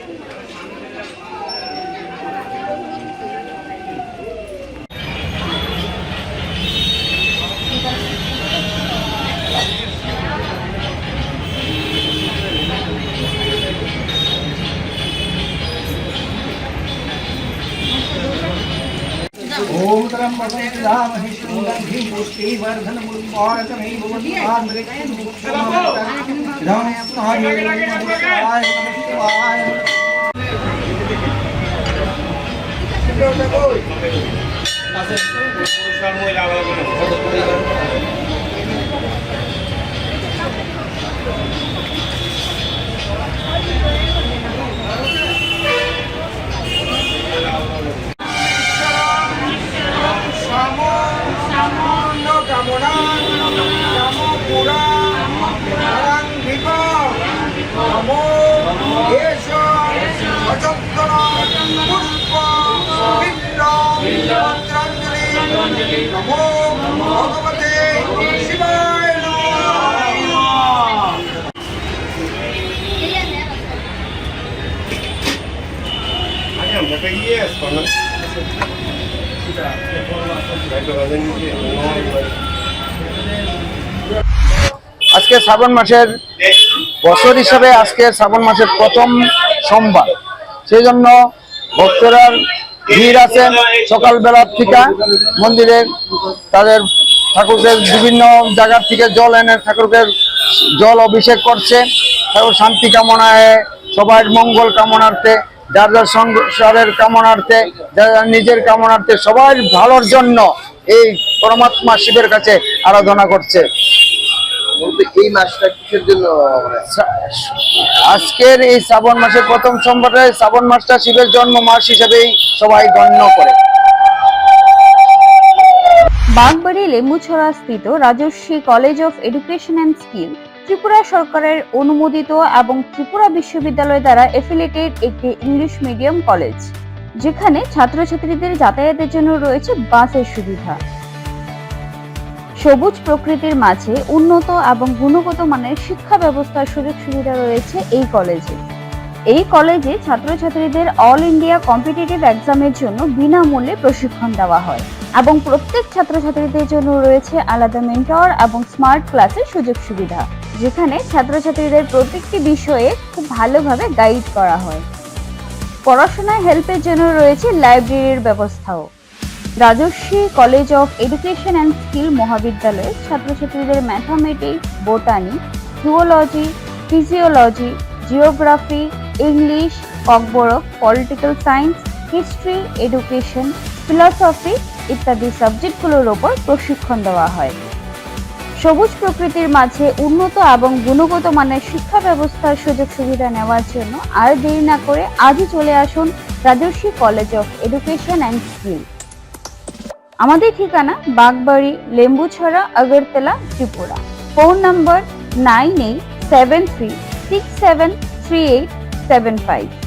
ओम तरम पसंदामहि सुगंधि पुष्टि वर्धन मुल्पारतमहि भुवनान मृत्युं मुक्षराम स्वाहाय नमः शिवाय আজকে শ্রাবণ মাসের বছর হিসাবে আজকে শ্রাবণ মাসের প্রথম সোমবার, সেই জন্য ভক্তরা ভিড় আছে। সকালবেলা থেকে মন্দিরে তাদের ঠাকুরকে বিভিন্ন জায়গার থেকে জল এনে ঠাকুরকে জল অভিষেক করছে। ঠাকুর শান্তি কামনায়, সবার মঙ্গল কামনার্থে, যার যার সংসারের কামনার্থে, যার যার নিজের কামনার্থে, সবার ভালোর জন্য এই পরমাত্মা শিবের কাছে আরাধনা করছে। এই মাসটা কিসের জন্য? আজকের এই শ্রাবণ মাসের প্রথম সোমবারে শ্রাবণ মাসটা শিবের জন্ম মাস হিসেবেই সবাই গণ্য করে। বাগবাড়ি লেম্বুছড়া স্থিত Rajarshi college of education and skill Tripura সরকারের অনুমোদিত এবং ত্রিপুরা বিশ্ববিদ্যালয় দ্বারা এফিলিয়েটেড একটি ইংলিশ মিডিয়াম কলেজ, যেখানে ছাত্রছাত্রীদের যাতায়াতের জন্য রয়েছে বাসের সুবিধা। সবুজ প্রকৃতির মাঝে উন্নত এবং গুণগত মানের শিক্ষা ব্যবস্থার সুযোগ সুবিধা রয়েছে এই কলেজে। এই কলেজে ছাত্রছাত্রীদের অল ইন্ডিয়া কম্পিটিটিভ এক্সামের জন্য বিনামূল্যে প্রশিক্ষণ দেওয়া হয় এবং প্রত্যেক ছাত্রছাত্রীদের জন্য রয়েছে আলাদা মেন্টর এবং স্মার্ট ক্লাসের সুযোগ সুবিধা, যেখানে ছাত্রছাত্রীদের প্রত্যেকটি বিষয়ে খুব ভালোভাবে গাইড করা হয়। পড়াশোনায় হেল্পের জন্য রয়েছে লাইব্রেরির ব্যবস্থাও। Rajarshi college of education and skill মহাবিদ্যালয়ে ছাত্রছাত্রীদের mathematics, botany, zoology, physiology, geography, English, Kokborok, political science, history, education, philosophy ইত্যাদি সাবজেক্টগুলোর ওপর প্রশিক্ষণ দেওয়া হয়। সবুজ প্রকৃতির মাঝে উন্নত এবং গুণগত মানের শিক্ষা ব্যবস্থার সুযোগ সুবিধা নেওয়ার জন্য আর দেরি না করে আজই চলে আসুন Rajarshi college of education and skill. আমাদের ঠিকানা বাগবাড়ি, লেম্বুছড়া, আগরতলা, ত্রিপুরা। Phone number 9873673875।